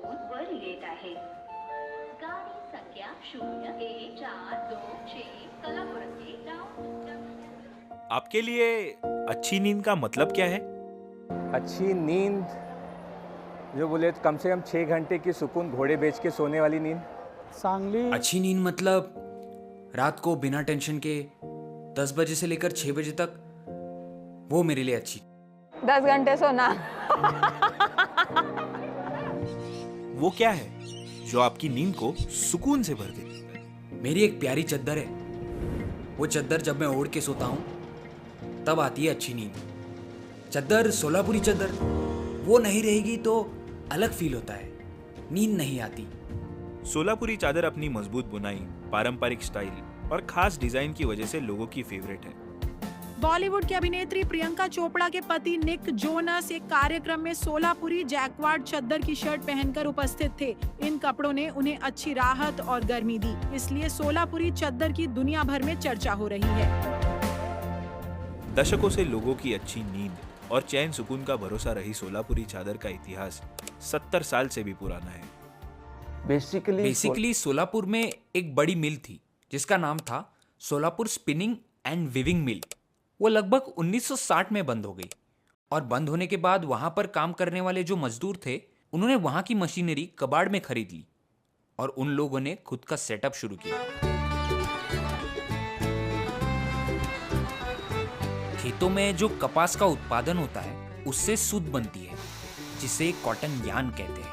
सुकून वर येत आहे. गाडी संख्या 01426 कलापुरती डाउन. आपके लिए अच्छी नींद का मतलब क्या है? अच्छी नींद जो बोले तो कम से कम 6 घंटे की सुकून घोड़े बेच के सोने वाली नींद. चांगली अच्छी नींद मतलब रात को बिना टेंशन के 10 बजे से लेकर 6 बजे तक, वो मेरे लिए अच्छी. 10 घंटे सोना. वो क्या है जो आपकी नींद को सुकून से भर देती है? मेरी एक प्यारी चद्दर है. वो चद्दर जब मैं ओढ़ के सोता हूँ तब आती है अच्छी नींद. चद्दर सोलापुरी चद्दर, वो नहीं रहेगी तो अलग फील होता है, नींद नहीं आती. सोलापुरी चादर अपनी मजबूत बुनाई, पारंपरिक स्टाइल और खास डिजाइन की वजह से लोगों की फेवरेट है. बॉलीवुड की अभिनेत्री प्रियंका चोपड़ा के पति निक जोनस एक कार्यक्रम में सोलापुरी जैक्वार्ड चद्दर की शर्ट पहनकर उपस्थित थे. इन कपड़ों ने उन्हें अच्छी राहत और गर्मी दी, इसलिए सोलापुरी चद्दर की दुनिया भर में चर्चा हो रही है. दशकों से लोगों की अच्छी नींद और चैन सुकून का भरोसा रही सोलापुरी चादर का इतिहास 70 साल से भी पुराना है. बेसिकली सोलापुर में एक बड़ी मिल थी जिसका नाम था सोलापुर स्पिनिंग एंड विविंग मिल. वो लगभग 1960 में बंद हो गई और बंद होने के बाद वहां पर काम करने वाले जो मजदूर थे उन्होंने वहां की मशीनरी कबाड़ में खरीद ली और उन लोगों ने खुद का सेटअप शुरू किया. खेतों में जो कपास का उत्पादन होता है उससे सूत बनती है जिसे कॉटन यार्न कहते हैं.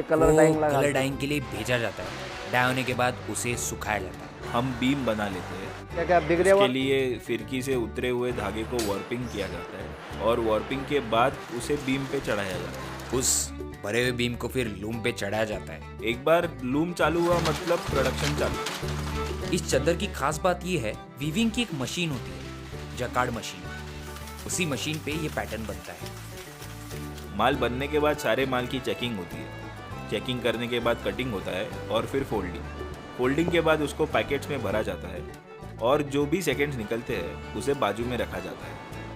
कलर डाइंग के लिए भेजा जाता है. डाई होने के बाद उसे सुखाया जाता है. हम बीम बना लेते हैं. इसके लिए फिरकी से उतरे हुए धागे को वार्पिंग किया जाता है और वार्पिंग के बाद उसे बीम पे चढ़ाया जाता है. उस भरे हुए बीम को फिर लूम पे चढ़ाया जाता है. एक बार लूम चालू हुआ मतलब प्रोडक्शन चालू. इस चद्दर की खास बात यह है, वीविंग की एक मशीन होती है, जकार्ड मशीन. उसी मशीन पे ये पैटर्न बनता है. माल बनने के बाद सारे माल की चेकिंग होती है. चेकिंग करने के बाद कटिंग होता है और फिर फोल्डिंग. फोल्डिंग के बाद उसको पैकेट्स में भरा जाता है और जो भी सेकंड्स निकलते हैं उसे बाजू में रखा जाता है.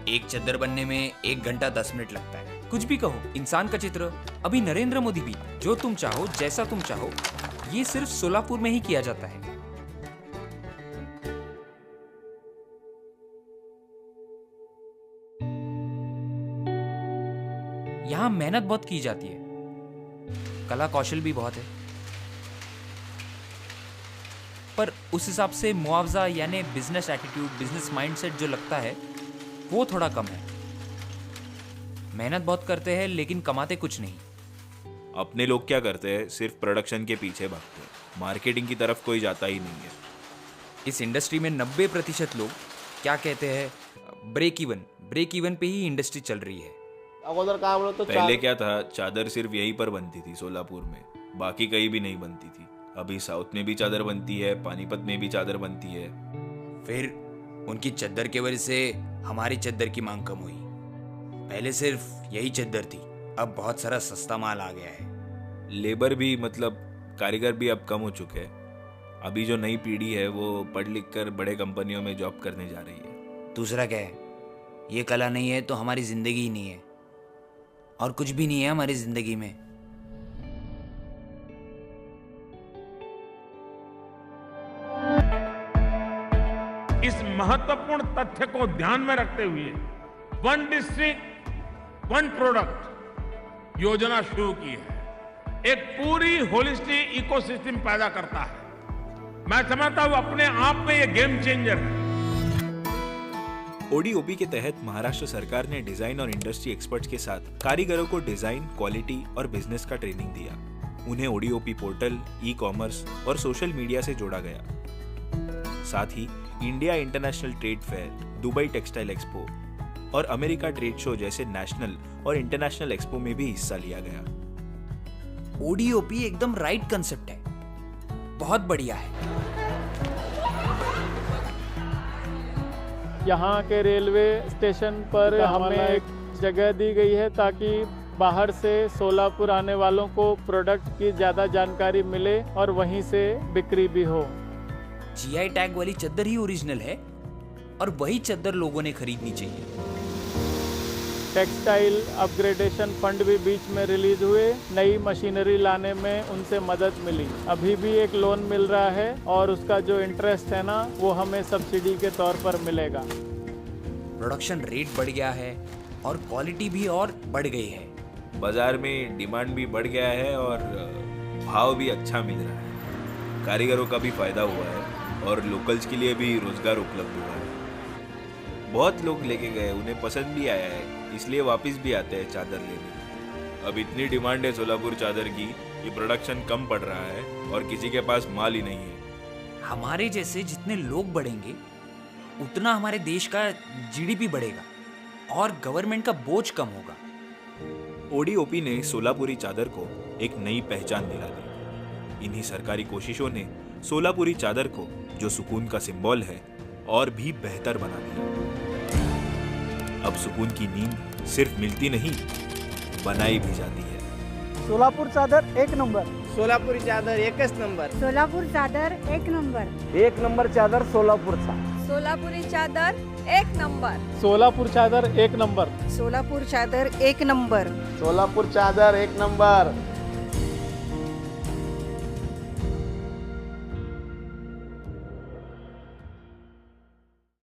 एक चद्दर बनने में 1 घंटा 10 मिनट लगता है. कुछ भी कहो, इंसान का चित्र, अभी नरेंद्र मोदी भी, जो तुम चाहो जैसा तुम चाहो, ये सिर्फ सोलापुर में ही किया जाता है. यहाँ मेहनत बहुत की जाती है, कला कौशल भी बहुत है, पर उस हिसाब से मुआवजा यानी बिजनेस एटीट्यूड, बिजनेस माइंडसेट जो लगता है वो थोड़ा कम है. मेहनत बहुत करते हैं लेकिन कमाते कुछ नहीं. अपने लोग क्या करते हैं, सिर्फ प्रोडक्शन के पीछे भागते हैं. मार्केटिंग की तरफ कोई जाता ही नहीं है. इस इंडस्ट्री में 90% लोग क्या कहते हैं, ब्रेक इवन पे ही इंडस्ट्री चल रही है. पहले क्या था, चादर सिर्फ यहीं पर बनती थी सोलापुर में, बाकी कहीं भी नहीं बनती थी. अभी साउथ में भी चादर बनती है, पानीपत में भी चादर बनती है. फिर उनकी चद्दर के वजह से हमारी चद्दर की मांग कम हुई. पहले सिर्फ यही चद्दर थी, अब बहुत सारा सस्ता माल आ गया है. लेबर भी मतलब कारीगर भी अब कम हो चुके हैं. अभी जो नई पीढ़ी है वो पढ़ लिख कर बड़े कंपनियों में जॉब करने जा रही है. दूसरा क्या है, ये कला नहीं है तो हमारी जिंदगी ही नहीं है, और कुछ भी नहीं है हमारी जिंदगी में. इस महत्वपूर्ण तथ्य को ध्यान में रखते हुए वन डिस्ट्रिक्ट वन प्रोडक्ट योजना शुरू की है. एक पूरी होलिस्टिक इकोसिस्टम पैदा करता है. मैं समझता हूं अपने आप में ये गेम चेंजर है. ओडीओपी के तहत महाराष्ट्र सरकार ने डिजाइन और इंडस्ट्री एक्सपर्ट्स के साथ कारीगरों को डिजाइन, क्वालिटी और बिजनेस का ट्रेनिंग दिया. उन्हें ओडीओपी पोर्टल, ई-कॉमर्स और सोशल मीडिया से जोड़ा गया. साथ ही India International Trade Fair, Dubai Textile Expo और अमेरिका ट्रेड शो जैसे नेशनल और इंटरनेशनल एक्सपो में भी हिस्सा लिया गया. ओडीओपी एकदम राइट कंसेप्ट है, बहुत बढ़िया है. यहाँ के रेलवे स्टेशन पर हमें एक जगह दी गई है ताकि बाहर से सोलापुर आने वालों को प्रोडक्ट की ज़्यादा जानकारी मिले और वहीं से बिक्री भी हो. जीआई टैग वाली चद्दर ही ओरिजिनल है और वही चद्दर लोगों ने खरीदनी चाहिए. टेक्सटाइल अपग्रेडेशन फंड भी बीच में रिलीज हुए, नई मशीनरी लाने में उनसे मदद मिली। अभी भी एक लोन मिल रहा है और उसका जो इंटरेस्ट है ना वो हमें सब्सिडी के तौर पर मिलेगा। प्रोडक्शन रेट बढ़ गया है और क्वालिटी भी और बढ़ गई है। बाजार में डिमांड भी बढ़ गया है और भाव भी अच्छा मिल रहा है। कारीगरों का भी फायदा हुआ है और लोकल्स के लिए भी रोजगार उपलब्ध हुआ है। बहुत लोग लेके गए, उन्हें पसंद भी आया है, इसलिए वापस भी आते हैं चादर लेने। अब इतनी डिमांड है सोलापुर चादर की कि प्रोडक्शन कम पड़ रहा है और किसी के पास माल ही नहीं है। हमारे जैसे जितने लोग बढ़ेंगे उतना हमारे देश का जीडीपी बढ़ेगा और गवर्नमेंट का बोझ कम होगा। ओडीओपी ने सोलापुरी चादर को एक नई पहचान दिला दी। इन्हीं सरकारी कोशिशों ने सोलापुरी चादर को, जो सुकून का सिंबल है, और भी बेहतर बना दिया। अब सुकून की नींद सिर्फ मिलती नहीं, बनाई भी जाती है। सोलापुर चादर एक नंबर। सोलापुरी चादर एकच नंबर। सोलापुर चादर एक नंबर। एक नंबर चादर सोलापूरचा। सोलापुरी चादर एक नंबर। सोलापुर चादर एक नंबर। सोलापुर चादर एक नंबर। सोलापुर चादर एक नंबर।